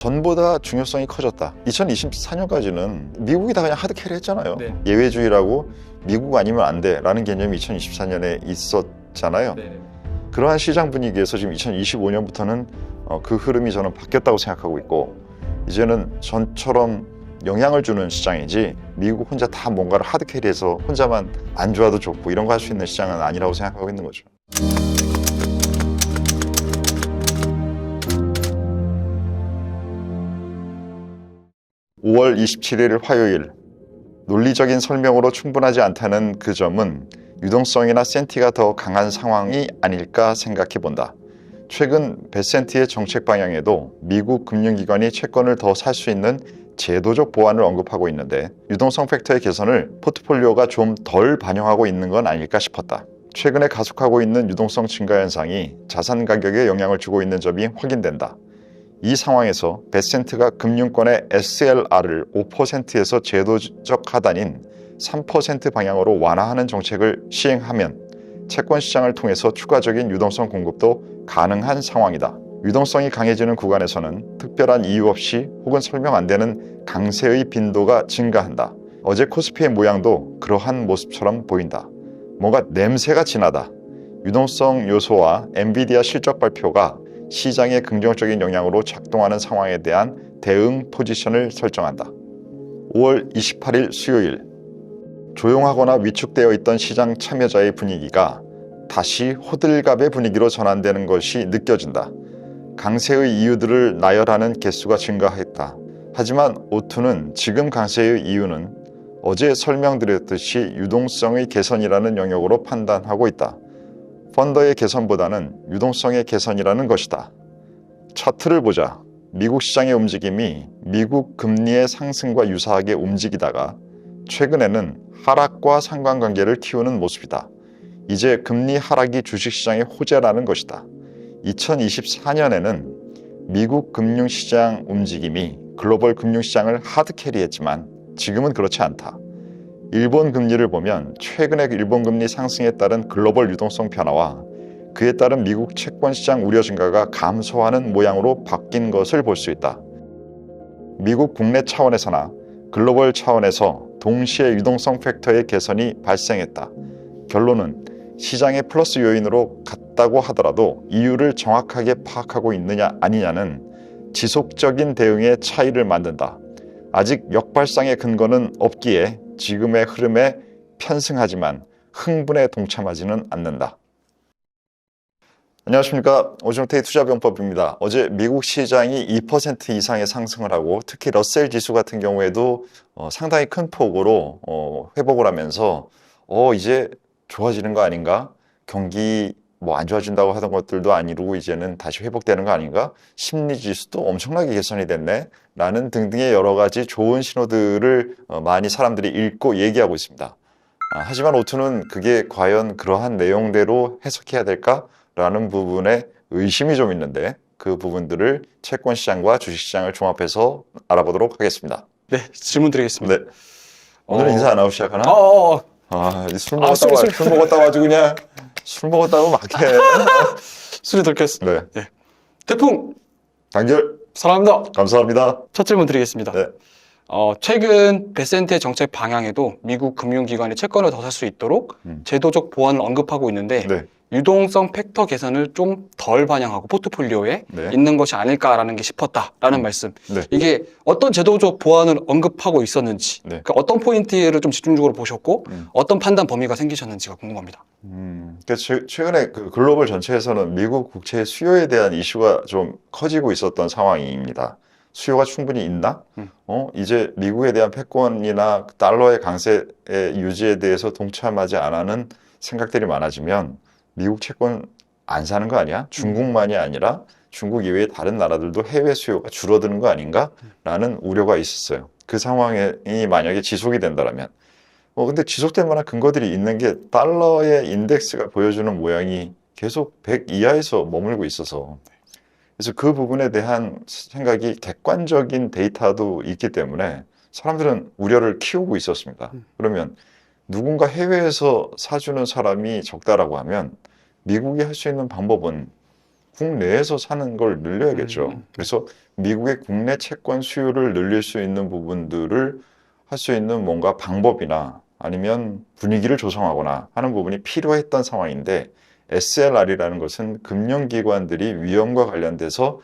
전보다 중요성이 커졌다. 2024년까지는 미국이 다 그냥 하드캐리 했잖아요. 네. 예외주의라고 미국 아니면 안 돼라는 개념이 2024년에 있었잖아요. 네. 그러한 시장 분위기에서 지금 2025년부터는 그 흐름이 저는 바뀌었다고 생각하고 있고, 이제는 전처럼 영향을 주는 시장이지 미국 혼자 다 뭔가를 하드캐리해서 혼자만 안 좋아도 좋고 이런 거 할 수 있는 시장은 아니라고 생각하고 있는 거죠. (5월 27일) 화요일, 논리적인 설명으로 충분하지 않다는 그 점은 유동성이나 센티가 더 강한 상황이 아닐까 생각해 본다. 최근 베센트의 정책 방향에도 미국 금융기관이 채권을 더 살 수 있는 제도적 보완을 언급하고 있는데, 유동성 팩터의 개선을 포트폴리오가 좀 덜 반영하고 있는 건 아닐까 싶었다. 최근에 가속하고 있는 유동성 증가 현상이 자산 가격에 영향을 주고 있는 점이 확인된다. 이 상황에서 베센트가 금융권의 SLR을 5%에서 제도적 하단인 3% 방향으로 완화하는 정책을 시행하면 채권 시장을 통해서 추가적인 유동성 공급도 가능한 상황이다. 유동성이 강해지는 구간에서는 특별한 이유 없이 혹은 설명 안 되는 강세의 빈도가 증가한다. 어제 코스피의 모양도 그러한 모습처럼 보인다. 뭔가 냄새가 진하다. 유동성 요소와 엔비디아 실적 발표가 시장에 긍정적인 영향으로 작동하는 상황에 대한 대응 포지션을 설정한다. 5월 28일 수요일, 조용하거나 위축되어 있던 시장 참여자의 분위기가 다시 호들갑의 분위기로 전환되는 것이 느껴진다. 강세의 이유들을 나열하는 개수가 증가했다. 하지만 오투는 지금 강세의 이유는 어제 설명드렸듯이 유동성의 개선이라는 영역으로 판단하고 있다. 펀더의 개선보다는 유동성의 개선이라는 것이다. 차트를 보자. 미국 시장의 움직임이 미국 금리의 상승과 유사하게 움직이다가 최근에는 하락과 상관관계를 키우는 모습이다. 이제 금리 하락이 주식시장의 호재라는 것이다. 2024년에는 미국 금융시장 움직임이 글로벌 금융시장을 하드캐리했지만 지금은 그렇지 않다. 일본 금리를 보면 최근의 일본 금리 상승에 따른 글로벌 유동성 변화와 그에 따른 미국 채권 시장 우려 증가가 감소하는 모양으로 바뀐 것을 볼 수 있다. 미국 국내 차원에서나 글로벌 차원에서 동시에 유동성 팩터의 개선이 발생했다. 결론은 시장의 플러스 요인으로 같다고 하더라도 이유를 정확하게 파악하고 있느냐 아니냐는 지속적인 대응의 차이를 만든다. 아직 역발상의 근거는 없기에 지금의 흐름에 편승하지만 흥분에 동참하지는 않는다. 안녕하십니까. 오종태의 투자병법입니다. 어제 미국 시장이 2% 이상의 상승을 하고 특히 러셀 지수 같은 경우에도 상당히 큰 폭으로 회복을 하면서 이제 좋아지는 거 아닌가? 경기 안 좋아진다고 하던 것들도 아니고 이제는 다시 회복되는 거 아닌가? 심리 지수도 엄청나게 개선이 됐네? 라는 등등의 여러 가지 좋은 신호들을 많이 사람들이 읽고 얘기하고 있습니다. 하지만 오투는 그게 과연 그러한 내용대로 해석해야 될까? 라는 부분에 의심이 좀 있는데 그 부분들을 채권 시장과 주식 시장을 종합해서 알아보도록 하겠습니다. 네, 질문 드리겠습니다. 네. 오늘은 인사 안 하고 시작하나? 술 먹었다고 아주 그냥 술 먹었다고 막 해. 술이 들켰습니다. 네. 태풍 단결 사랑합니다. 감사합니다. 첫 질문 드리겠습니다. 네. 최근 베센트의 정책 방향에도 미국 금융기관이 채권을 더 살 수 있도록 제도적 보완을 언급하고 있는데 네. 유동성 팩터 개선을 좀 덜 반영하고 포트폴리오에 네. 있는 것이 아닐까라는 게 싶었다라는 말씀. 네. 이게 어떤 제도적 보완을 언급하고 있었는지, 네. 그러니까 어떤 포인트를 좀 집중적으로 보셨고 어떤 판단 범위가 생기셨는지가 궁금합니다. 그러니까 최근에 그 글로벌 전체에서는 미국 국채의 수요에 대한 이슈가 좀 커지고 있었던 상황입니다. 수요가 충분히 있나? 이제 미국에 대한 패권이나 달러의 강세 유지에 대해서 동참하지 않는 생각들이 많아지면 미국 채권 안 사는 거 아니야? 중국만이 아니라 중국 이외의 다른 나라들도 해외 수요가 줄어드는 거 아닌가? 라는 우려가 있었어요. 그 상황이 만약에 지속이 된다면. 근데 지속될 만한 근거들이 있는 게 달러의 인덱스가 보여주는 모양이 계속 100 이하에서 머물고 있어서, 그래서 그 부분에 대한 생각이 객관적인 데이터도 있기 때문에 사람들은 우려를 키우고 있었습니다. 그러면 누군가 해외에서 사주는 사람이 적다라고 하면 미국이 할 수 있는 방법은 국내에서 사는 걸 늘려야겠죠. 음. 그래서 미국의 국내 채권 수요를 늘릴 수 있는 부분들을 할 수 있는 뭔가 방법이나 아니면 분위기를 조성하거나 하는 부분이 필요했던 상황인데 SLR이라는 것은 금융기관들이 위험과 관련돼서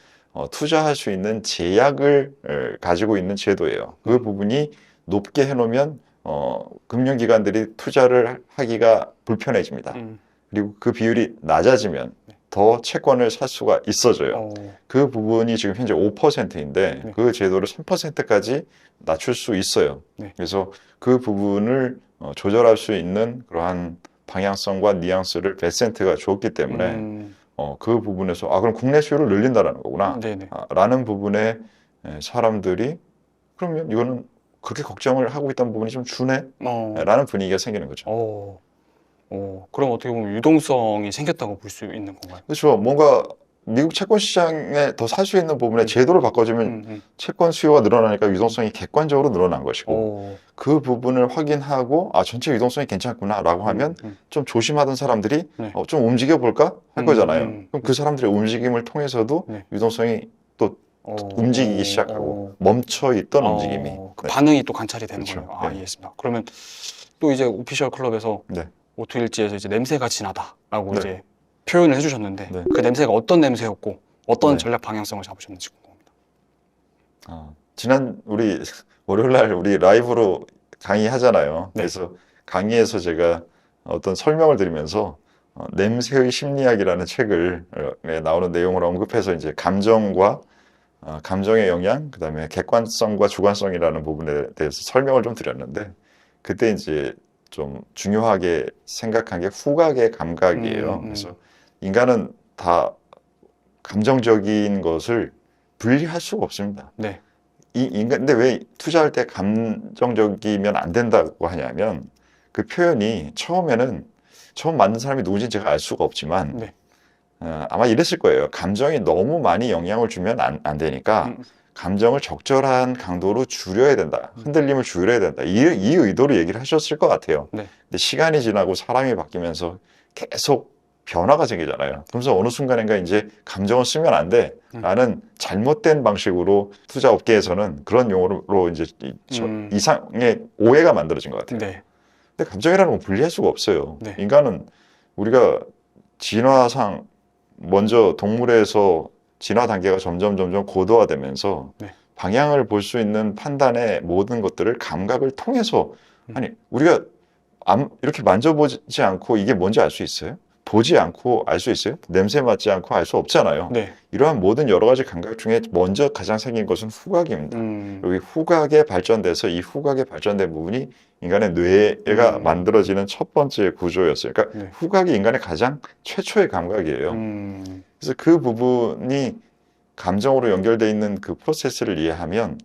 투자할 수 있는 제약을 가지고 있는 제도예요. 그 부분이 높게 해놓으면 금융기관들이 투자를 하기가 불편해집니다. 그리고 그 비율이 낮아지면 더 채권을 살 수가 있어져요. 그 부분이 지금 현재 5%인데 네. 그 제도를 3%까지 낮출 수 있어요. 네. 그래서 그 부분을 조절할 수 있는 그러한 방향성과 뉘앙스를 베센트가 줬기 때문에 그 부분에서 그럼 국내 수요를 늘린다라는 거구나 네네. 라는 부분에 사람들이 그러면 이거는 그렇게 걱정을 하고 있다는 부분이 좀 주네 라는 분위기가 생기는 거죠. 그럼 어떻게 보면 유동성이 생겼다고 볼 수 있는 건가요? 그렇죠. 뭔가 미국 채권 시장에 더 살 수 있는 부분에 제도를 바꿔주면 채권 수요가 늘어나니까 유동성이 객관적으로 늘어난 것이고 그 부분을 확인하고 전체 유동성이 괜찮구나라고 하면 좀 조심하던 사람들이 네. 좀 움직여 볼까 할 거잖아요. 그럼 그 네. 사람들의 움직임을 통해서도 네. 유동성이 또 움직이기 시작하고 멈춰 있던 움직임이 그 반응이 또 관찰이 되는 그렇죠. 거예요. 네. 이해했습니다. 그러면 또 이제 오피셜 클럽에서 네. 오투일지에서 이제 냄새가 진하다라고 네. 이제 표현을 해주셨는데 네. 그 냄새가 어떤 냄새였고 어떤 네. 전략 방향성을 잡으셨는지 궁금합니다. 지난 우리 월요일 날 우리 라이브로 강의하잖아요. 네. 그래서 강의에서 제가 어떤 설명을 드리면서 냄새의 심리학이라는 책을 나오는 내용을 언급해서 이제 감정과 감정의 영향, 그다음에 객관성과 주관성이라는 부분에 대해서 설명을 좀 드렸는데 그때 이제 좀 중요하게 생각한 게 후각의 감각이에요. 그래서 인간은 다 감정적인 것을 분리할 수가 없습니다. 네. 근데 왜 투자할 때 감정적이면 안 된다고 하냐면 그 표현이 처음 만든 사람이 누군지 제가 알 수가 없지만 네. 아마 이랬을 거예요. 감정이 너무 많이 영향을 주면 안 되니까 감정을 적절한 강도로 줄여야 된다. 흔들림을 줄여야 된다. 이 의도로 얘기를 하셨을 것 같아요. 네. 근데 시간이 지나고 사람이 바뀌면서 계속 변화가 생기잖아요. 그러면서 어느 순간인가 이제 감정을 쓰면 안 돼. 라는 잘못된 방식으로 투자 업계에서는 그런 용어로 이제 이상의 오해가 만들어진 것 같아요. 네. 근데 감정이라는 건 분리할 수가 없어요. 네. 인간은 우리가 진화상 먼저 동물에서 진화 단계가 점점 고도화되면서 네. 방향을 볼 수 있는 판단의 모든 것들을 감각을 통해서 우리가 이렇게 만져보지 않고 이게 뭔지 알 수 있어요? 보지 않고 알 수 있어요? 냄새 맡지 않고 알 수 없잖아요. 네. 이러한 모든 여러 가지 감각 중에 먼저 가장 생긴 것은 후각입니다. 여기 후각에 발전돼서 이 후각에 발전된 부분이 인간의 뇌가 만들어지는 첫 번째 구조였어요. 그러니까 네. 후각이 인간의 가장 최초의 감각이에요. 그래서 그 부분이 감정으로 연결되어 있는 그 프로세스를 이해하면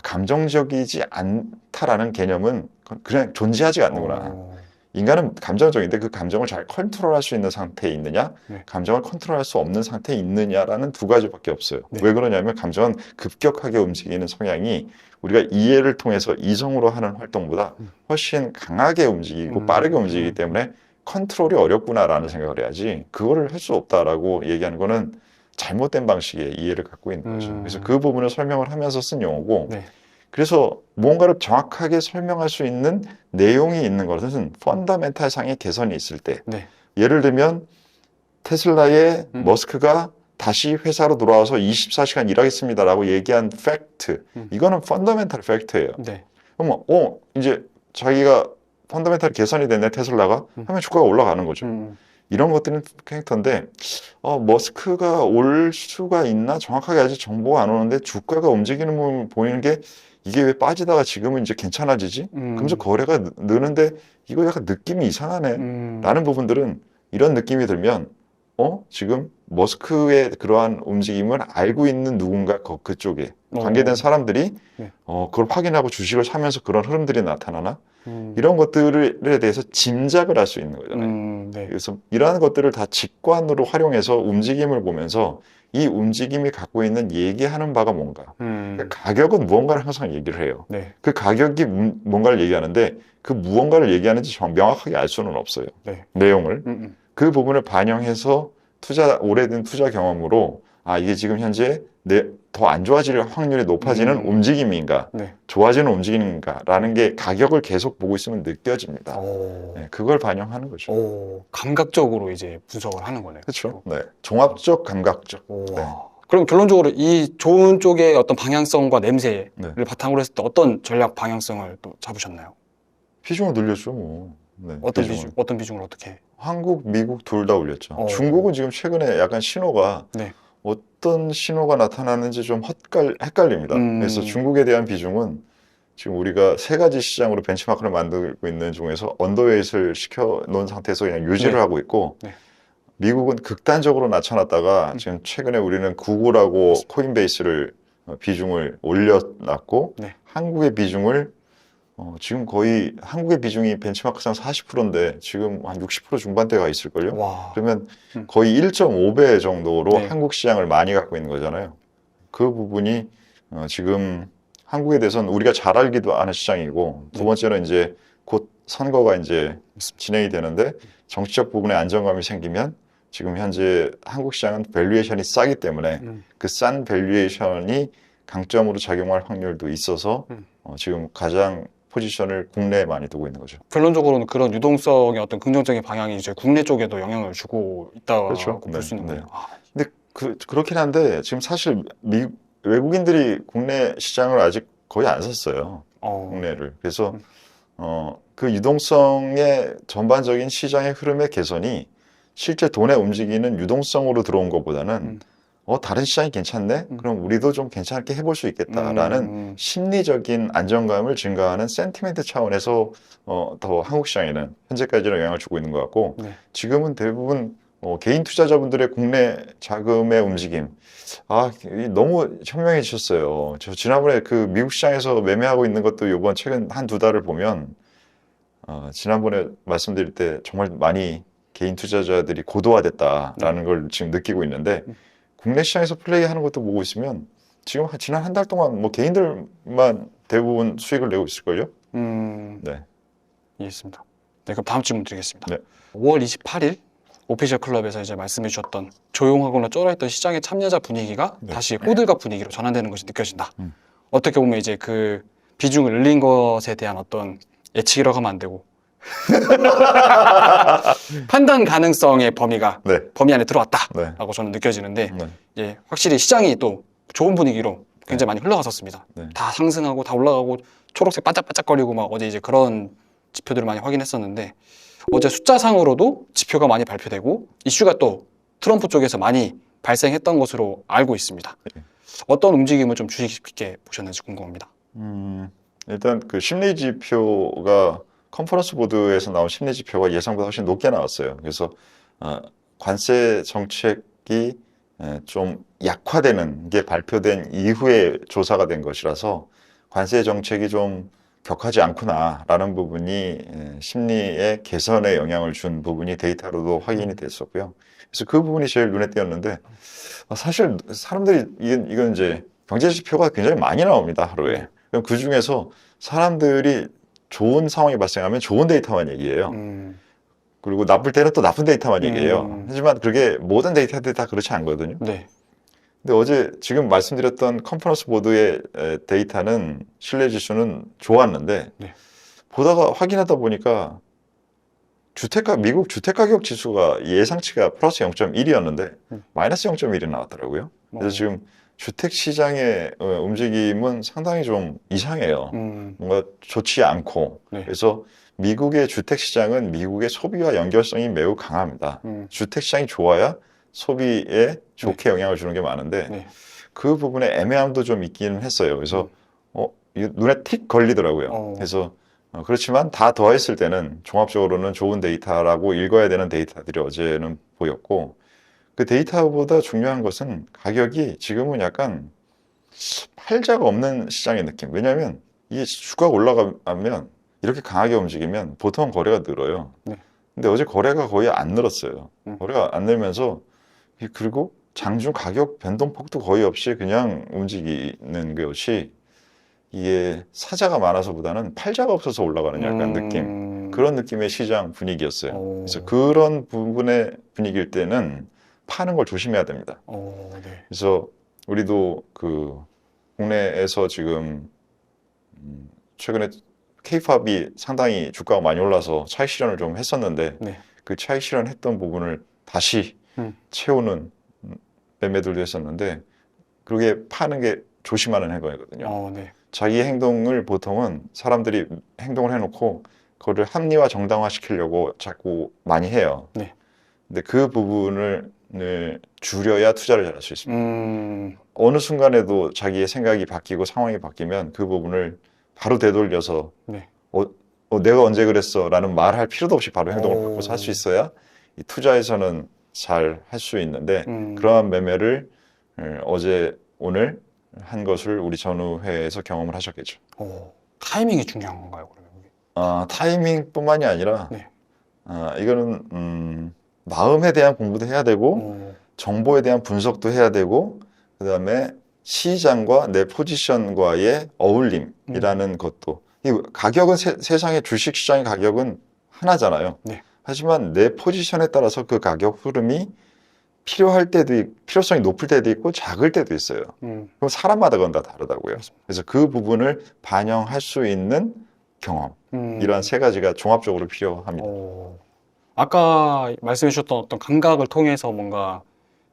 감정적이지 않다라는 개념은 그냥 존재하지가 않는구나. 인간은 감정적인데 그 감정을 잘 컨트롤할 수 있는 상태에 있느냐, 네. 감정을 컨트롤할 수 없는 상태에 있느냐라는 두 가지밖에 없어요. 네. 왜 그러냐면 감정은 급격하게 움직이는 성향이 우리가 이해를 통해서 이성으로 하는 활동보다 훨씬 강하게 움직이고 빠르게 움직이기 때문에 컨트롤이 어렵구나라는 생각을 해야지 그거를 할 수 없다라고 얘기하는 거는 잘못된 방식의 이해를 갖고 있는 거죠. 그래서 그 부분을 설명을 하면서 쓴 용어고 네. 그래서 무언가를 정확하게 설명할 수 있는 내용이 있는 것은 펀더멘탈 상의 개선이 있을 때 네. 예를 들면 테슬라의 머스크가 다시 회사로 돌아와서 24시간 일하겠습니다라고 얘기한 팩트 이거는 펀더멘탈 팩트예요. 네. 그러면 이제 자기가 펀더멘탈 개선이 됐네 테슬라가 하면 주가가 올라가는 거죠. 이런 것들은 캐릭터인데 머스크가 올 수가 있나 정확하게 아직 정보가 안 오는데 주가가 움직이는 부분 보이는 게 이게 왜 빠지다가 지금은 이제 괜찮아지지? 그러면서 거래가 느는데 이거 약간 느낌이 이상하네 라는 부분들은 이런 느낌이 들면 지금 머스크의 그러한 움직임을 알고 있는 누군가 그쪽에 관계된 사람들이 네. 그걸 확인하고 주식을 사면서 그런 흐름들이 나타나나? 이런 것들에 대해서 짐작을 할 수 있는 거잖아요. 네. 그래서 이러한 것들을 다 직관으로 활용해서 움직임을 보면서 이 움직임이 갖고 있는 얘기하는 바가 뭔가. 그러니까 가격은 무언가를 항상 얘기를 해요. 네. 그 가격이 뭔가를 얘기하는데 그 무언가를 얘기하는지 명확하게 알 수는 없어요. 네. 내용을. 그 부분을 반영해서 오래된 투자 경험으로 이게 지금 현재 더 안 좋아질 확률이 높아지는 움직임인가, 네. 좋아지는 움직임인가라는 게 가격을 계속 보고 있으면 느껴집니다. 네, 그걸 반영하는 거죠. 감각적으로 이제 분석을 하는 거네요. 그렇죠. 네. 종합적, 감각적. 네. 그럼 결론적으로 이 좋은 쪽의 어떤 방향성과 냄새를 네. 바탕으로 했을 때 어떤 전략 방향성을 또 잡으셨나요? 비중을 늘렸죠, 뭐. 네, 어떤 비중을 어떻게? 한국, 미국 둘 다 올렸죠. 어. 중국은 지금 최근에 약간 신호가 네. 어떤 신호가 나타나는지 좀 헷갈립니다. 그래서 중국에 대한 비중은 지금 우리가 세 가지 시장으로 벤치마크를 만들고 있는 중에서 언더웨이트를 시켜 놓은 상태에서 그냥 유지를 네. 하고 있고, 네. 미국은 극단적으로 낮춰놨다가 지금 최근에 우리는 구글하고 코인베이스를 비중을 올려놨고, 네. 한국의 비중을 지금 거의 한국의 비중이 벤치마크상 40%인데 지금 한 60% 중반대가 있을걸요? 와. 그러면 거의 1.5배 정도로 네. 한국 시장을 많이 갖고 있는 거잖아요. 그 부분이 지금 한국에 대해서는 우리가 잘 알기도 하는 시장이고, 두 번째는 이제 곧 선거가 이제 진행이 되는데 정치적 부분에 안정감이 생기면 지금 현재 한국 시장은 밸류에이션이 싸기 때문에 그 싼 밸류에이션이 강점으로 작용할 확률도 있어서 지금 가장 포지션을 국내에 많이 두고 있는 거죠. 결론적으로는 그런 유동성의 어떤 긍정적인 방향이 이제 국내 쪽에도 영향을 주고 있다고 그렇죠. 볼 수 있는 네. 거예요. 근데 그렇긴 한데 지금 사실 외국인들이 국내 시장을 아직 거의 안 샀어요. 국내를. 그래서 그 유동성의 전반적인 시장의 흐름의 개선이 실제 돈에 움직이는 유동성으로 들어온 것보다는 다른 시장이 괜찮네? 그럼 우리도 좀 괜찮게 해볼 수 있겠다라는 심리적인 안정감을 증가하는 센티멘트 차원에서 더 한국 시장에는 현재까지는 영향을 주고 있는 것 같고, 네. 지금은 대부분 개인 투자자분들의 국내 자금의 움직임, 너무 현명해지셨어요. 저 지난번에 그 미국 시장에서 매매하고 있는 것도 이번 최근 한두 달을 보면 지난번에 말씀드릴 때 정말 많이 개인 투자자들이 고도화됐다라는 걸 지금 느끼고 있는데, 국내 시장에서 플레이하는 것도 보고 있으면 지금 지난 한 달 동안 뭐 개인들만 대부분 수익을 내고 있을걸요? 네. 이해했습니다. 네, 그럼 다음 질문 드리겠습니다. 네. 5월 28일 오피셜 클럽에서 이제 말씀해 주셨던 조용하거나 쫄아있던 시장의 참여자 분위기가 다시 호들갑 분위기로 전환되는 것이 느껴진다. 어떻게 보면 이제 그 비중을 늘린 것에 대한 어떤 예측이라고 하면 안 되고 판단 가능성의 범위 안에 들어왔다라고 저는 느껴지는데, 예, 확실히 시장이 또 좋은 분위기로 굉장히 많이 흘러갔었습니다. 다 상승하고 다 올라가고 초록색 반짝반짝거리고 막 어제 이제 그런 지표들을 많이 확인했었는데, 어제 숫자상으로도 지표가 많이 발표되고 이슈가 또 트럼프 쪽에서 많이 발생했던 것으로 알고 있습니다. 어떤 움직임을 좀 주의 깊게 보셨는지 궁금합니다. 일단 그 심리 지표가 컨퍼런스 보드에서 나온 심리 지표가 예상보다 훨씬 높게 나왔어요. 그래서 관세 정책이 좀 약화되는 게 발표된 이후에 조사가 된 것이라서 관세 정책이 좀 격하지 않구나라는 부분이 심리의 개선에 영향을 준 부분이 데이터로도 확인이 됐었고요. 그래서 그 부분이 제일 눈에 띄었는데, 사실 사람들이 이건 이제 경제 지표가 굉장히 많이 나옵니다, 하루에. 그럼 그 중에서 사람들이 좋은 상황이 발생하면 좋은 데이터만 얘기해요. 그리고 나쁠 때는 또 나쁜 데이터만 얘기해요. 하지만 그게 모든 데이터들이 다 그렇지 않거든요. 네. 근데 어제 지금 말씀드렸던 컨퍼런스 보드의 데이터는 신뢰 지수는 좋았는데, 보다가 확인하다 보니까 미국 주택가격 지수가 예상치가 플러스 0.1이었는데 마이너스 0.1이 나왔더라고요. 그래서 지금 주택 시장의 움직임은 상당히 좀 이상해요. 뭔가 좋지 않고. 그래서 미국의 주택 시장은 미국의 소비와 연결성이 매우 강합니다. 주택 시장이 좋아야 소비에 좋게 영향을 주는 게 많은데 그 부분에 애매함도 좀 있기는 했어요. 그래서 눈에 틱 걸리더라고요. 그래서 그렇지만 다 더했을 때는 종합적으로는 좋은 데이터라고 읽어야 되는 데이터들이 어제는 보였고, 그 데이터보다 중요한 것은 가격이 지금은 약간 팔자가 없는 시장의 느낌. 왜냐하면 이게 주가가 올라가면 이렇게 강하게 움직이면 보통 거래가 늘어요. 근데 어제 거래가 거의 안 늘었어요. 거래가 안 늘면서, 그리고 장중 가격 변동폭도 거의 없이 그냥 움직이는 것이, 이게 사자가 많아서보다는 팔자가 없어서 올라가는 약간 느낌, 그런 느낌의 시장 분위기였어요. 그래서 그런 부분의 분위기일 때는 파는 걸 조심해야 됩니다. 네. 그래서 우리도 그 국내에서 지금 최근에 K-팝이 상당히 주가가 많이 올라서 차익 실현을 좀 했었는데 네. 그 차익 실현했던 부분을 다시 채우는 매매들도 했었는데 그게 파는 게 조심하는 행동이거든요. 네. 자기 행동을 보통은 사람들이 행동을 해놓고 그거를 합리화 정당화 시키려고 자꾸 많이 해요. 네. 근데 그 부분을 줄여야 투자를 잘할 수 있습니다. 어느 순간에도 자기의 생각이 바뀌고 상황이 바뀌면 그 부분을 바로 되돌려서 네. 내가 언제 그랬어? 라는 말할 필요도 없이 바로 행동을 바꿔서 할 수 있어야 이 투자에서는 잘 할 수 있는데 그러한 매매를 어제 오늘 한 것을 우리 전후회에서 경험을 하셨겠죠. 타이밍이 중요한 건가요, 그러면? 타이밍뿐만이 아니라 네. 이거는 마음에 대한 공부도 해야 되고 정보에 대한 분석도 해야 되고 그다음에 시장과 내 포지션과의 어울림이라는 것도 이 가격은 세상의 주식시장의 가격은 하나잖아요. 네. 하지만 내 포지션에 따라서 그 가격 흐름이 필요할 때도 필요성이 높을 때도 있고 작을 때도 있어요. 그럼 사람마다 그건 다 다르다고요. 그래서 그 부분을 반영할 수 있는 경험 이러한 세 가지가 종합적으로 필요합니다. 아까 말씀해 주셨던 어떤 감각을 통해서 뭔가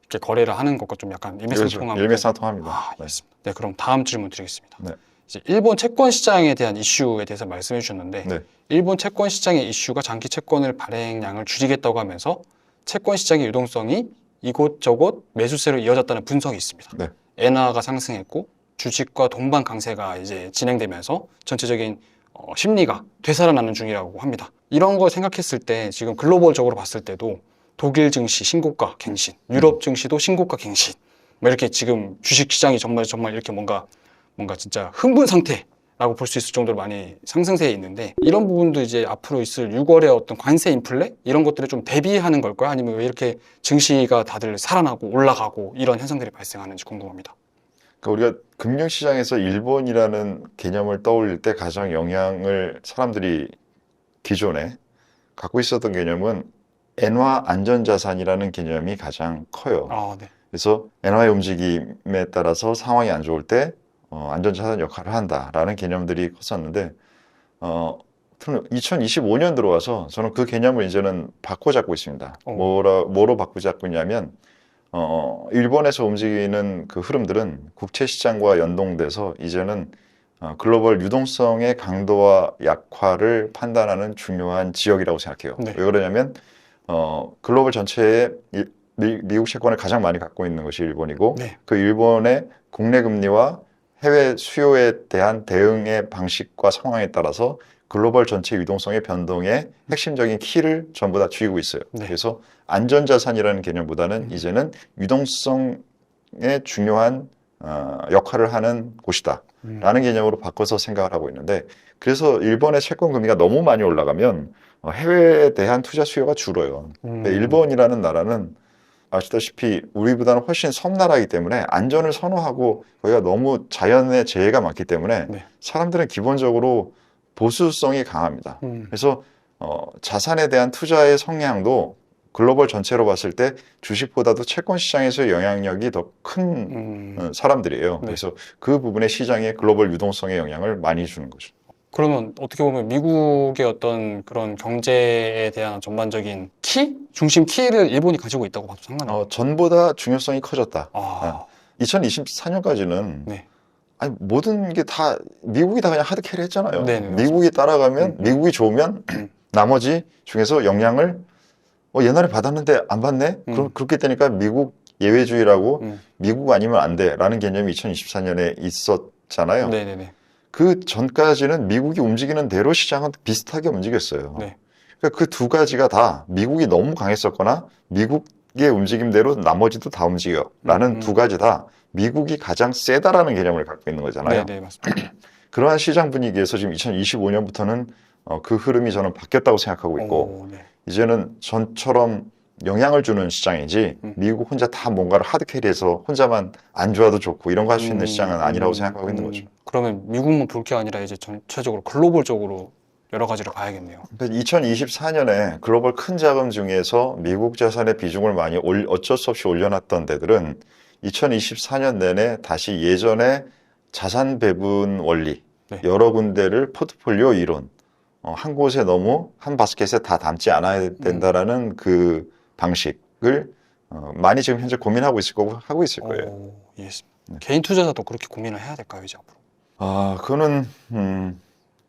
이렇게 거래를 하는 것과 좀 약간 일맥상통합니다. 일맥상통합니다. 네. 네, 그럼 다음 질문 드리겠습니다. 네. 이제 일본 채권 시장에 대한 이슈에 대해서 말씀해 주셨는데 네. 일본 채권 시장의 이슈가 장기 채권을 발행량을 줄이겠다고 하면서 채권 시장의 유동성이 이곳저곳 매수세로 이어졌다는 분석이 있습니다. 네. 엔화가 상승했고 주식과 동반 강세가 이제 진행되면서 전체적인 심리가 되살아나는 중이라고 합니다. 이런 걸 생각했을 때 지금 글로벌적으로 봤을 때도 독일 증시 신고가 갱신, 유럽 증시도 신고가 갱신, 뭐 이렇게 지금 주식 시장이 정말 이렇게 뭔가 진짜 흥분 상태라고 볼 수 있을 정도로 많이 상승세에 있는데 이런 부분도 이제 앞으로 있을 6월의 어떤 관세 인플레 이런 것들을 좀 대비하는 걸까요? 아니면 왜 이렇게 증시가 다들 살아나고 올라가고 이런 현상들이 발생하는지 궁금합니다. 그러니까 우리가 금융시장에서 일본이라는 개념을 떠올릴 때 가장 영향을 사람들이 기존에 갖고 있었던 개념은 엔화 안전자산이라는 개념이 가장 커요. 네. 그래서 엔화의 움직임에 따라서 상황이 안 좋을 때 안전자산 역할을 한다라는 개념들이 컸었는데 2025년 들어와서 저는 그 개념을 이제는 바꿔잡고 있습니다. 뭐로 바꿔잡고 있냐면 일본에서 움직이는 그 흐름들은 국채 시장과 연동돼서 이제는 글로벌 유동성의 강도와 약화를 판단하는 중요한 지역이라고 생각해요. 네. 왜 그러냐면 글로벌 전체에 미국 채권을 가장 많이 갖고 있는 것이 일본이고 네. 그 일본의 국내 금리와 해외 수요에 대한 대응의 방식과 상황에 따라서 글로벌 전체 유동성의 변동의 핵심적인 키를 전부 다 쥐고 있어요. 네. 그래서 안전자산이라는 개념보다는 이제는 유동성의 중요한 역할을 하는 곳이다 라는 개념으로 바꿔서 생각을 하고 있는데 그래서 일본의 채권 금리가 너무 많이 올라가면 해외에 대한 투자 수요가 줄어요. 일본이라는 나라는 아시다시피 우리보다는 훨씬 섬나라이기 때문에 안전을 선호하고 거기가 너무 자연의 재해가 많기 때문에 네. 사람들은 기본적으로 보수성이 강합니다. 그래서 자산에 대한 투자의 성향도 글로벌 전체로 봤을 때 주식보다도 채권 시장에서의 영향력이 더 큰 사람들이에요. 네. 그래서 그 부분에 시장에 글로벌 유동성에 영향을 많이 주는 거죠. 그러면 어떻게 보면 미국의 어떤 그런 경제에 대한 전반적인 중심 키를 일본이 가지고 있다고 봐도 상관없나요? 전보다 중요성이 커졌다. 2024년까지는 네. 모든 게 다 미국이 다 그냥 하드캐리 했잖아요. 네네, 미국이 따라가면 미국이 좋으면 나머지 중에서 영향을 옛날에 받았는데 안 받네? 그럼 그렇게 되니까 미국 예외주의라고 미국 아니면 안 돼라는 개념이 2024년에 있었잖아요. 네네네. 그 전까지는 미국이 움직이는 대로 시장은 비슷하게 움직였어요. 네. 그러니까 그 두 가지가 다 미국이 너무 강했었거나 미국의 움직임대로 나머지도 다 움직여라는 두 가지 다 미국이 가장 세다라는 개념을 갖고 있는 거잖아요. 네, 맞습니다. 그러한 시장 분위기에서 지금 2025년부터는 그 흐름이 저는 바뀌었다고 생각하고 있고 네. 이제는 전처럼 영향을 주는 시장이지 미국 혼자 다 뭔가를 하드캐리해서 혼자만 안 좋아도 좋고 이런 거 할 수 있는 시장은 아니라고 생각하고 있는 거죠. 그러면 미국만 볼 게 아니라 이제 전체적으로 글로벌적으로 여러 가지로 봐야겠네요. 2024년에 글로벌 큰 자금 중에서 미국 자산의 비중을 많이 어쩔 수 없이 올려놨던 데들은 2024년 내내 다시 예전의 자산 배분 원리, 네. 여러 군데를 포트폴리오 이론, 한 곳에 너무 한 바스켓에 다 담지 않아야 된다라는 그 방식을 많이 지금 현재 고민하고 있을 거고 하고 있을 거예요. 예. 개인 투자자도 그렇게 고민을 해야 될까요, 이제 앞으로? 그거는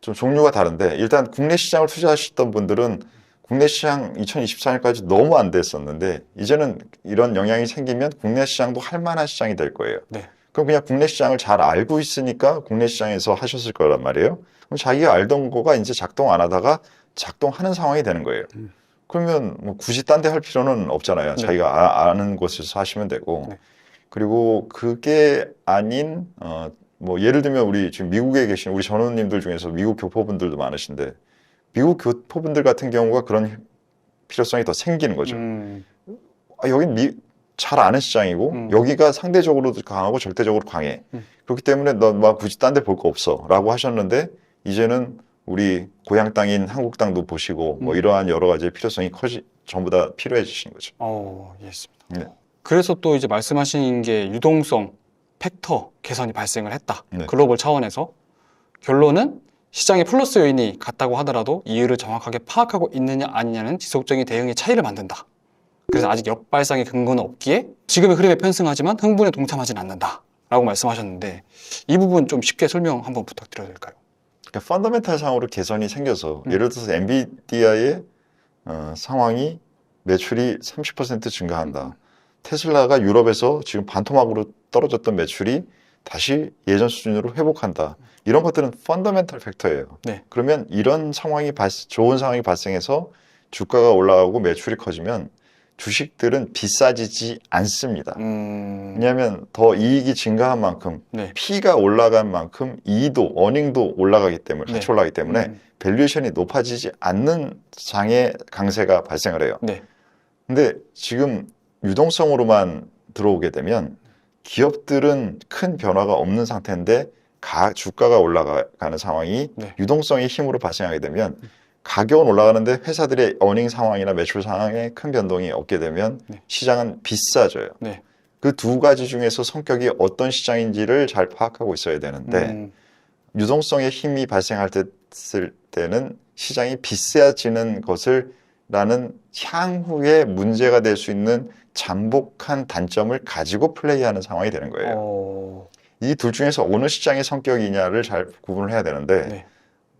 좀 종류가 다른데, 일단 국내 시장을 투자하셨던 분들은 국내 시장 2024년까지 너무 안 됐었는데, 이제는 이런 영향이 생기면 국내 시장도 할 만한 시장이 될 거예요. 네. 그럼 그냥 국내 시장을 잘 알고 있으니까 국내 시장에서 하셨을 거란 말이에요. 그럼 자기가 알던 거가 이제 작동 안 하다가 작동하는 상황이 되는 거예요. 그러면 뭐 굳이 딴 데 할 필요는 없잖아요. 네. 자기가 아는 곳에서 하시면 되고. 네. 그리고 그게 아닌 뭐 예를 들면 우리 지금 미국에 계신 우리 전우님들 중에서 미국 교포분들도 많으신데, 미국 교포분들 같은 경우가 그런 필요성이 더 생기는 거죠. 여긴 잘 아는 시장이고 여기가 상대적으로도 강하고 절대적으로 강해. 그렇기 때문에 너 막 굳이 딴 데 볼 거 없어 라고 하셨는데, 이제는 우리 고향 땅인 한국 땅도 보시고 뭐 이러한 여러 가지의 필요성이 전부 다 필요해지신 거죠. 이해했습니다. 네. 그래서 또 이제 말씀하신 게 유동성 팩터 개선이 발생을 했다. 네. 글로벌 차원에서. 결론은 시장에 플러스 요인이 같다고 하더라도 이유를 정확하게 파악하고 있느냐 아니냐는 지속적인 대응의 차이를 만든다. 그래서 아직 역발상의 근거는 없기에 지금의 흐름에 편승하지만 흥분에 동참하진 않는다 라고 말씀하셨는데, 이 부분 좀 쉽게 설명 한번 부탁드려도 될까요? 그러니까 펀더멘탈 상으로 개선이 생겨서 예를 들어서 엔비디아의 상황이 매출이 30% 증가한다. 테슬라가 유럽에서 지금 반토막으로 떨어졌던 매출이 다시 예전 수준으로 회복한다. 이런 것들은 펀더멘탈 팩터예요. 네. 그러면 이런 상황이 좋은 상황이 발생해서 주가가 올라가고 매출이 커지면 주식들은 비싸지지 않습니다. 왜냐하면 더 이익이 증가한 만큼, 네. P가 올라간 만큼 E도, 어닝도 올라가기 때문에, 같이 네. 올라가기 때문에 밸류에이션이 높아지지 않는 장의 강세가 발생을 해요. 네. 근데 지금 유동성으로만 들어오게 되면 기업들은 큰 변화가 없는 상태인데 주가가 올라가는 상황이 네. 유동성의 힘으로 발생하게 되면 가격은 올라가는데 회사들의 어닝 상황이나 매출 상황에 큰 변동이 없게 되면 네. 시장은 비싸져요. 네. 그 두 가지 중에서 성격이 어떤 시장인지를 잘 파악하고 있어야 되는데 유동성의 힘이 발생할 때는 시장이 비싸지는 것을 라는 향후에 문제가 될 수 있는 잠복한 단점을 가지고 플레이하는 상황이 되는 거예요. 이 둘 중에서 어느 시장의 성격이냐를 잘 구분을 해야 되는데 네.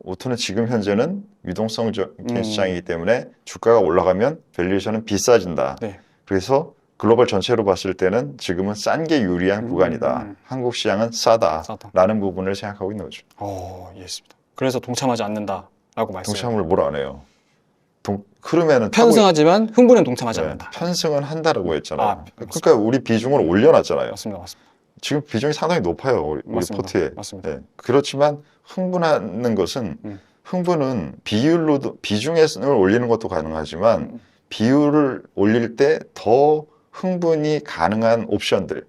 오토는 지금 현재는 유동성적인 시장이기 때문에 주가가 올라가면 밸류에이션은 비싸진다. 네. 그래서 글로벌 전체로 봤을 때는 지금은 싼 게 유리한 구간이다. 한국 시장은 싸다라는 부분을 생각하고 있는 거죠. 이해했습니다. 그래서 동참하지 않는다라고 말씀. 동참을 뭘 안 해요. 흐름에는 편승하지만 흥분은 동참하지 않는다. 편승은 한다라고 했잖아요. 그러니까 우리 비중을 올려놨잖아요. 맞습니다. 지금 비중이 상당히 높아요. 우리 포트에. 맞습니다. 네. 그렇지만 흥분하는 것은 흥분은 비중을 올리는 것도 가능하지만 비율을 올릴 때 더 흥분이 가능한 옵션들,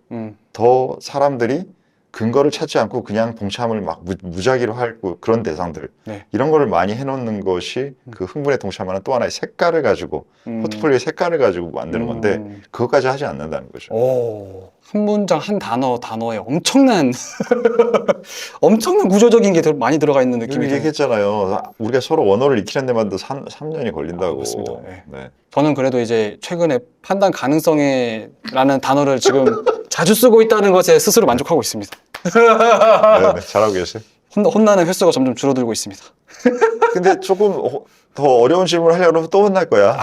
더 사람들이 근거를 찾지 않고 그냥 동참을 막 무작위로 할 그런 대상들, 네. 이런 거를 많이 해놓는 것이 그 흥분에 동참하는 또 하나의 색깔을 가지고 포트폴리오의 색깔을 가지고 만드는 건데 그것까지 하지 않는다는 거죠. 한 문장 한 단어에 엄청난 엄청난 구조적인 게 많이 들어가 있는 느낌이 얘기했잖아요. 우리가 서로 원어를 익히는 데만 3년이 걸린다고. 맞습니다. 네. 네. 저는 그래도 이제 최근에 판단 가능성에라는 단어를 지금 자주 쓰고 있다는 것에 스스로 만족하고 있습니다. 네, 잘하고 계세요. 혼나는 횟수가 점점 줄어들고 있습니다. 근데 조금 더 어려운 질문을 하려고 하면 또 혼날 거야.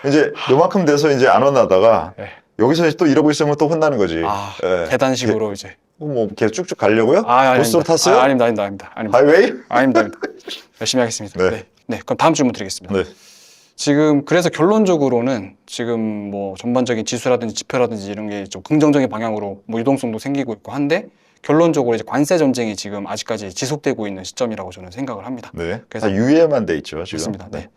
이제 요만큼 돼서 이제 안 혼나다가 여기서 또 이러고 있으면 또 혼나는 거지. 네. 계단식으로 이제. 뭐 계속 쭉쭉 가려고요? 아닙니다. 보스로 탔어요? 아닙니다. 하이웨이? 아닙니다. 열심히 하겠습니다. 네. 그럼 다음 질문 드리겠습니다. 네. 지금 그래서 결론적으로는 지금 뭐 전반적인 지수라든지 지표라든지 이런 게 좀 긍정적인 방향으로 뭐 유동성도 생기고 있고 한데 결론적으로 이제 관세 전쟁이 지금 아직까지 지속되고 있는 시점이라고 저는 생각을 합니다. 네. 그래서 다 유예만 돼 있죠, 지금. 맞습니다. 네.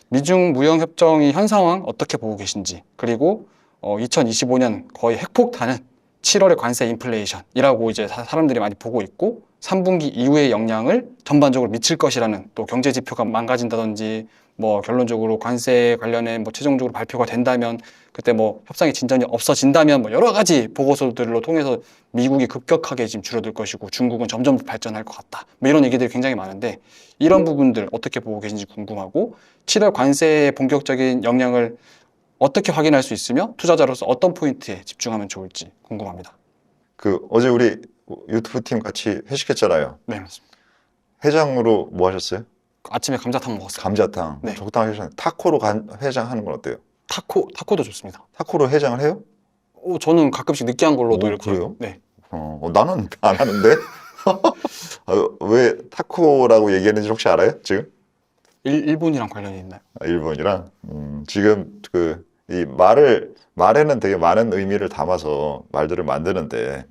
미중 무역 협정이 현 상황 어떻게 보고 계신지, 그리고 2025년 거의 핵폭탄은 7월의 관세 인플레이션이라고 이제 사람들이 많이 보고 있고, 3분기 이후의 영향을 전반적으로 미칠 것이라는 또 경제 지표가 망가진다든지 뭐 결론적으로 관세 관련해 뭐 최종적으로 발표가 된다면 그때 뭐 협상의 진전이 없어진다면 뭐 여러 가지 보고서들로 통해서 미국이 급격하게 지금 줄어들 것이고 중국은 점점 발전할 것 같다. 뭐 이런 얘기들이 굉장히 많은데 이런 부분들 어떻게 보고 계신지 궁금하고 7월 관세의 본격적인 영향을 어떻게 확인할 수 있으며 투자자로서 어떤 포인트에 집중하면 좋을지 궁금합니다. 어제 우리 유튜브 팀 같이 회식했잖아요. 네, 맞습니다. 해장으로 뭐 하셨어요? 아침에 감자탕 먹었어요. 감자탕. 네. 적당히 해장. 타코로 해장하는 건 어때요? 타코도 좋습니다. 타코로 해장을 해요? 저는 가끔씩 느끼한 걸로도 이렇게. 그래요? 네. 나는 안 하는데. 왜 타코라고 얘기했는지 혹시 알아요? 지금? 일본이랑 관련이 있나요? 일본이랑 지금 이 말에는 되게 많은 의미를 담아서 말들을 만드는데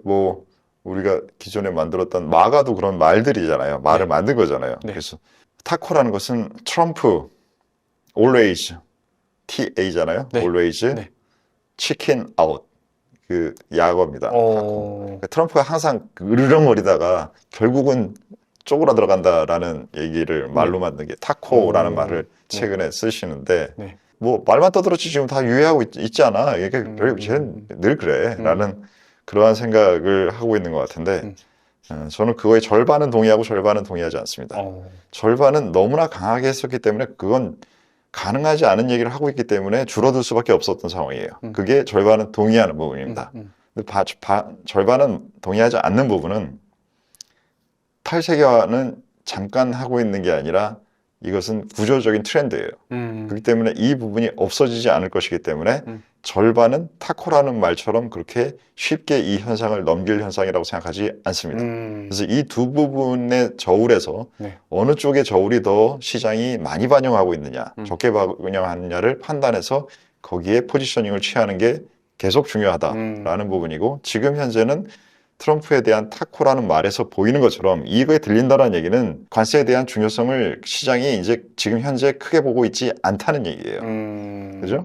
뭐 우리가 기존에 만들었던 마가도 그런 말들이잖아요. 말을 네. 만든 거잖아요. 네. 그래서 타코라는 것은 트럼프 always TA잖아요. 네. always 네. chicken out 약어입니다. 어... 트럼프가 항상 으르렁거리다가 결국은 쪼그라 들어간다라는 얘기를 말로 만든 게 타코라는 말을 최근에 쓰시는데 네. 뭐 말만 떠들었지 지금 다 유예하고 있지 않아. 이게 쟤는 늘 그래. 라는 그러한 생각을 하고 있는 것 같은데 저는 그거의 절반은 동의하고 절반은 동의하지 않습니다. 절반은 너무나 강하게 했었기 때문에 그건 가능하지 않은 얘기를 하고 있기 때문에 줄어들 수밖에 없었던 상황이에요. 그게 절반은 동의하는 부분입니다. 근데 절반은 동의하지 않는 부분은 탈세계화는 잠깐 하고 있는 게 아니라 이것은 구조적인 트렌드예요. 그렇기 때문에 이 부분이 없어지지 않을 것이기 때문에 절반은 타코라는 말처럼 그렇게 쉽게 이 현상을 넘길 현상이라고 생각하지 않습니다. 그래서 이 두 부분의 저울에서 네. 어느 쪽의 저울이 더 시장이 많이 반영하고 있느냐, 적게 반영하느냐를 판단해서 거기에 포지셔닝을 취하는 게 계속 중요하다라는 부분이고 지금 현재는 트럼프에 대한 타코라는 말에서 보이는 것처럼 이거에 들린다는 얘기는 관세에 대한 중요성을 시장이 이제 지금 현재 크게 보고 있지 않다는 얘기예요. 그죠?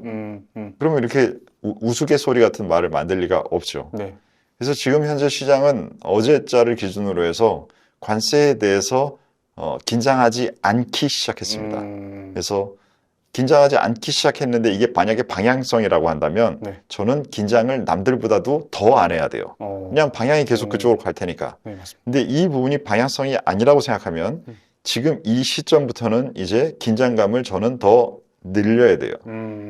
그러면 이렇게 우스갯소리 같은 말을 만들 리가 없죠. 네. 그래서 지금 현재 시장은 어제자를 기준으로 해서 관세에 대해서 긴장하지 않기 시작했습니다. 그래서 긴장하지 않기 시작했는데 이게 만약에 방향성이라고 한다면 네. 저는 긴장을 남들보다도 더 안 해야 돼요. 그냥 방향이 계속 그쪽으로 갈 테니까. 네, 맞습니다. 근데 이 부분이 방향성이 아니라고 생각하면 지금 이 시점부터는 이제 긴장감을 저는 더 늘려야 돼요.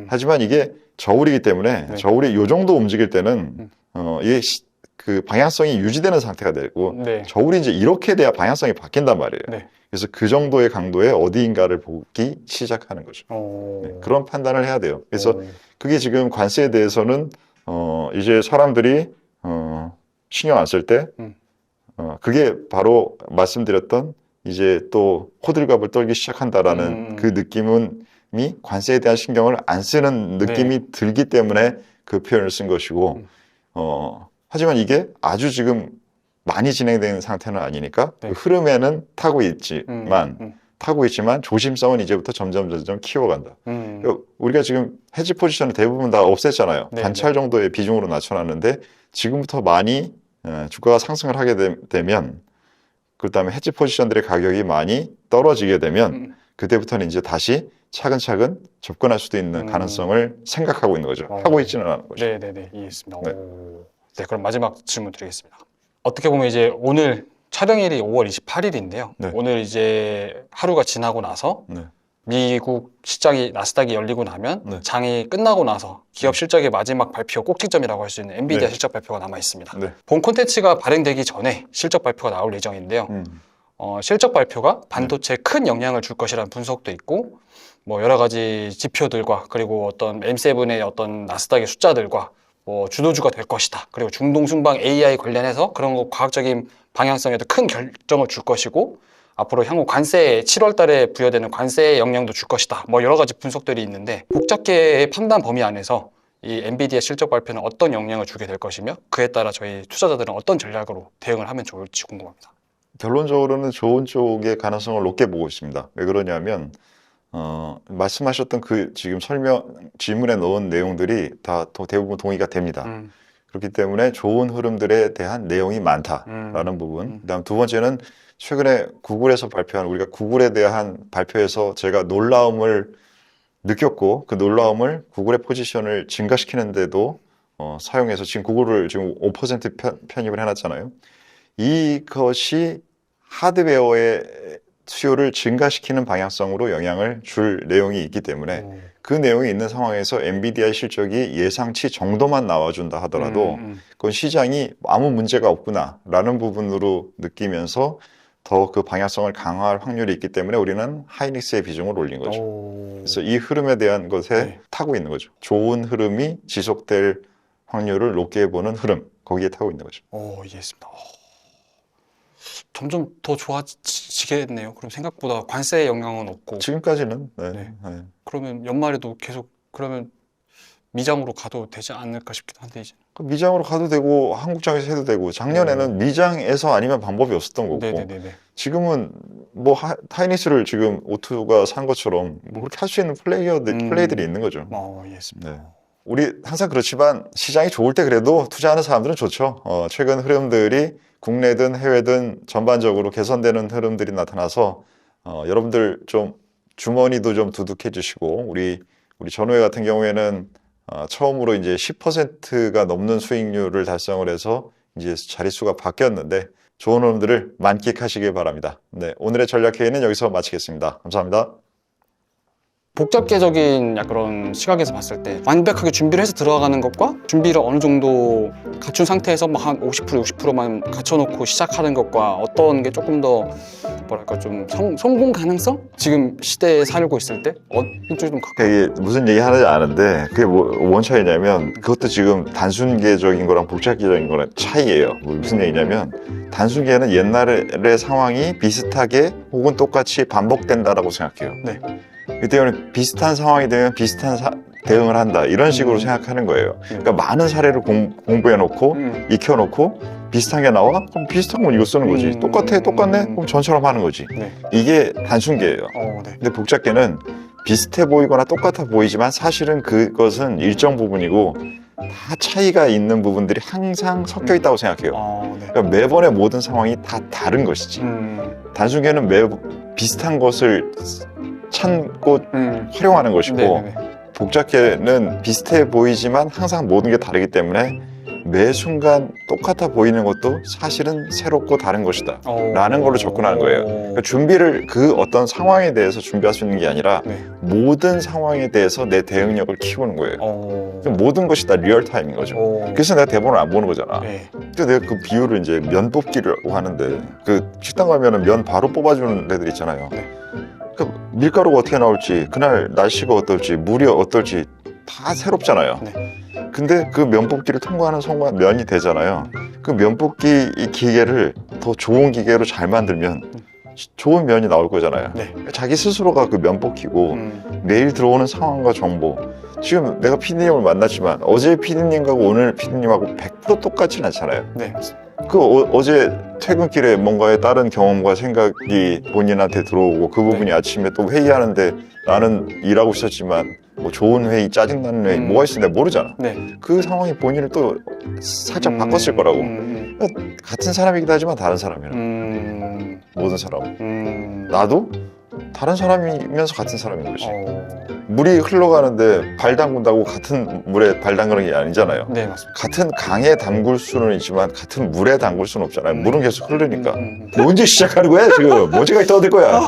하지만 이게 저울이기 때문에 네. 저울이 요 정도 움직일 때는 이게 그 방향성이 유지되는 상태가 되고 네. 저울이 이제 이렇게 돼야 방향성이 바뀐단 말이에요. 네. 그래서 그 정도의 강도의 어디인가를 보기 시작하는 거죠. 네, 그런 판단을 해야 돼요. 그래서 그게 지금 관세에 대해서는 이제 사람들이 신경 안 쓸 때 그게 바로 말씀드렸던 이제 또 호들갑을 떨기 시작한다라는 그 느낌이 관세에 대한 신경을 안 쓰는 느낌이 네. 들기 때문에 그 표현을 쓴 것이고 하지만 이게 아주 지금 많이 진행되는 상태는 아니니까 네. 그 흐름에는 타고 있지만 조심성은 이제부터 점점 키워간다. 우리가 지금 헤지 포지션을 대부분 다 없앴잖아요. 네, 관찰 정도의 비중으로 낮춰놨는데 지금부터 많이 주가가 상승을 하게 되면 그다음에 헤지 포지션들의 가격이 많이 떨어지게 되면 그때부터는 이제 다시 차근차근 접근할 수도 있는 가능성을 생각하고 있는 거죠. 하고 있지는 않은 거죠. 네네네, 이해했습니다. 네, 그럼 마지막 질문 드리겠습니다. 어떻게 보면 이제 오늘 촬영일이 5월 28일인데요. 네. 오늘 이제 하루가 지나고 나서 네. 미국 시장이 나스닥이 열리고 나면 네. 장이 끝나고 나서 기업 실적의 마지막 발표 꼭지점이라고 할 수 있는 엔비디아 네. 실적 발표가 남아 있습니다. 네. 본 콘텐츠가 발행되기 전에 실적 발표가 나올 예정인데요. 실적 발표가 반도체에 큰 영향을 줄 것이라는 분석도 있고 뭐 여러 가지 지표들과 그리고 어떤 M7의 어떤 나스닥의 숫자들과 뭐 주도주가 될 것이다. 그리고 중동 순방 AI 관련해서 그런 거 과학적인 방향성에도 큰 결정을 줄 것이고 앞으로 향후 관세에 7월 달에 부여되는 관세의 영향도 줄 것이다. 뭐 여러 가지 분석들이 있는데 복잡계의 판단 범위 안에서 이 엔비디아 실적 발표는 어떤 영향을 주게 될 것이며 그에 따라 저희 투자자들은 어떤 전략으로 대응을 하면 좋을지 궁금합니다. 결론적으로는 좋은 쪽의 가능성을 높게 보고 있습니다. 왜 그러냐면 말씀하셨던 그 지금 질문에 넣은 내용들이 다 대부분 동의가 됩니다. 그렇기 때문에 좋은 흐름들에 대한 내용이 많다라는 부분. 그다음 두 번째는 최근에 구글에서 발표한 우리가 구글에 대한 발표에서 제가 놀라움을 느꼈고 그 놀라움을 구글의 포지션을 증가시키는데도 사용해서 지금 구글을 지금 5% 편입을 해놨잖아요. 이것이 하드웨어의 수요를 증가시키는 방향성으로 영향을 줄 내용이 있기 때문에 그 내용이 있는 상황에서 엔비디아의 실적이 예상치 정도만 나와준다 하더라도 그건 시장이 아무 문제가 없구나라는 부분으로 느끼면서 더 그 방향성을 강화할 확률이 있기 때문에 우리는 하이닉스의 비중을 올린 거죠. 그래서 이 흐름에 대한 것에 타고 있는 거죠. 좋은 흐름이 지속될 확률을 높게 보는 흐름, 거기에 타고 있는 거죠. 이해했습니다. 점점 더 좋아지겠네요. 그럼 생각보다 관세의 영향은 없고. 지금까지는. 그러면 연말에도 계속 그러면 미장으로 가도 되지 않을까 싶기도 한데 이제. 미장으로 가도 되고 한국장에서 해도 되고 작년에는 미장에서 아니면 방법이 없었던 거고 지금은 뭐 하이닉스를 지금 오투가 산 것처럼 뭐 그렇게 할 수 있는 플레이들이 있는 거죠. 이해했습니다. 우리 항상 그렇지만 시장이 좋을 때 그래도 투자하는 사람들은 좋죠. 최근 흐름들이 국내든 해외든 전반적으로 개선되는 흐름들이 나타나서 여러분들 좀 주머니도 좀 두둑해지시고 우리 전후회 같은 경우에는 처음으로 이제 10%가 넘는 수익률을 달성을 해서 이제 자릿수가 바뀌었는데 좋은 흐름들을 만끽하시길 바랍니다. 네, 오늘의 전략회의는 여기서 마치겠습니다. 감사합니다. 복잡계적인 그런 시각에서 봤을 때 완벽하게 준비를 해서 들어가는 것과 준비를 어느 정도 갖춘 상태에서 뭐 한 50%, 60%만 갖춰놓고 시작하는 것과 어떤 게 조금 더 뭐랄까 좀 성공 가능성? 지금 시대에 살고 있을 때 이쪽이 좀 이게 무슨 얘기 하는지 아는데 그게 뭔 차이냐면 그것도 지금 단순계적인 거랑 복잡계적인 거랑 차이예요. 무슨 얘기냐면 단순계는 옛날의 상황이 비슷하게 혹은 똑같이 반복된다라고 생각해요. 그 때문에 비슷한 상황이 되면 비슷한 대응을 한다 이런 식으로 생각하는 거예요. 그러니까 많은 사례를 공부해놓고 익혀놓고 비슷한 게 나와? 그럼 비슷한 건 이거 쓰는 거지. 똑같네? 그럼 전처럼 하는 거지. 이게 단순계예요. 근데 복잡계는 비슷해 보이거나 똑같아 보이지만 사실은 그것은 일정 부분이고 다 차이가 있는 부분들이 항상 섞여 있다고 생각해요. 그러니까 매번의 모든 상황이 다 다른 것이지. 단순계는 비슷한 것을 찾고 활용하는 것이고 복잡계는 비슷해 보이지만 항상 모든 게 다르기 때문에 매 순간 똑같아 보이는 것도 사실은 새롭고 다른 것이다 라는 걸로 접근하는 거예요. 그러니까 준비를 그 어떤 상황에 대해서 준비할 수 있는 게 아니라 모든 상황에 대해서 내 대응력을 키우는 거예요. 모든 것이 다 리얼타임인 거죠. 그래서 내가 대본을 안 보는 거잖아. 근데 내가 그 비유를 이제 면 뽑기라고 하는데 그 식당 가면은 면 바로 뽑아주는 애들 있잖아요. 그 밀가루가 어떻게 나올지 그날 날씨가 어떨지 물이 어떨지 다 새롭잖아요. 근데 그 면 뽑기를 통과하는 순간 면이 되잖아요. 그 면 뽑기 이 기계를 더 좋은 기계로 잘 만들면 좋은 면이 나올 거잖아요. 자기 스스로가 그 면 뽑기고 매일 들어오는 상황과 정보 지금 내가 PD님을 만났지만 어제 PD님하고 오늘 PD님하고 100% 똑같진 않잖아요. 어제 퇴근길에 뭔가의 다른 경험과 생각이 본인한테 들어오고 그 부분이 아침에 또 회의하는데 나는 일하고 있었지만 뭐 좋은 회의, 짜증나는 회의 뭐가 있어 내가 모르잖아. 그 상황이 본인을 또 살짝 바꿨을 거라고. 그러니까 같은 사람이기도 하지만 다른 사람이라. 모든 사람은. 나도 다른 사람이면서 같은 사람인 거지. 물이 흘러가는데 발 담근다고 같은 물에 발 담그는 게 아니잖아요. 맞습니다. 같은 강에 담글 수는 있지만 같은 물에 담글 수는 없잖아요. 물은 계속 흐르니까. 너 언제 시작하는 거야 지금? 언제까지 떠들 거야?